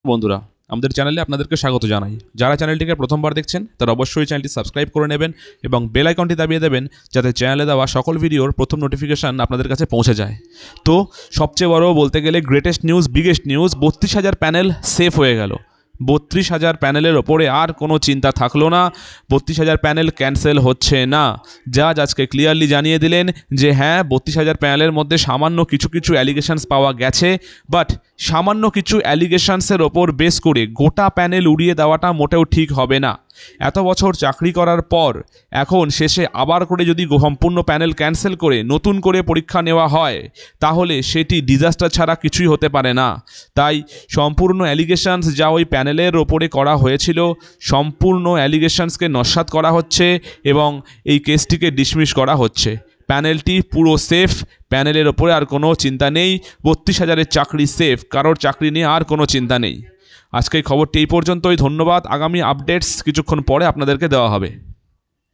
বন্ধুরা, আমাদের চ্যানেলে আপনাদেরকে স্বাগত জানাই। যারা চ্যানেলটিকে প্রথমবার দেখছেন তারা অবশ্যই চ্যানেলটি সাবস্ক্রাইব করে নেবেন এবং বেল আইকনটি দাবিয়ে দেবেন, যাতে চ্যানেলে দেওয়া সকল ভিডিওর প্রথম নোটিফিকেশান আপনাদের কাছে পৌঁছে যায়। তো সবচেয়ে বড় বলতে গেলে greatest news, biggest news, 32,000 panel safe হয়ে গেল। 32,000 প্যানেলের ওপরে আর কোনো চিন্তা থাকলো না। 32,000 প্যানেল ক্যান্সেল হচ্ছে না। জাজ আজকে ক্লিয়ারলি জানিয়ে দিলেন যে হ্যাঁ, 32,000 প্যানেলের মধ্যে সামান্য কিছু অ্যালিগেশনস পাওয়া গেছে, বাট সামান্য কিছু অ্যালিগেশনসের ওপর বেস করে গোটা প্যানেল উড়িয়ে দেওয়াটা মোটেও ঠিক হবে না। এত বছর চাকরি করার পর এখন শেষে আবার করে যদি সম্পূর্ণ প্যানেল ক্যান্সেল করে নতুন করে পরীক্ষা নেওয়া হয়, তাহলে সেটি ডিজাস্টার ছাড়া কিছুই হতে পারে না। তাই সম্পূর্ণ অ্যালিগেশনস যা ওই প্যানেলের ওপরে করা হয়েছিল, সম্পূর্ণ অ্যালিগেশনসকে নস্যাৎ করা হচ্ছে এবং এই কেসটিকে ডিসমিস করা হচ্ছে। প্যানেলটি পুরো সেফ, প্যানেলের ওপরে আর কোনো চিন্তা নেই। 32,000-এর চাকরি সেফ, কারোর চাকরি নিয়ে আর কোনো চিন্তা নেই। আজকের খবরটি এই পর্যন্তই। ধন্যবাদ। আগামী আপডেটস কিছুক্ষণ পরে আপনাদেরকে দেওয়া হবে।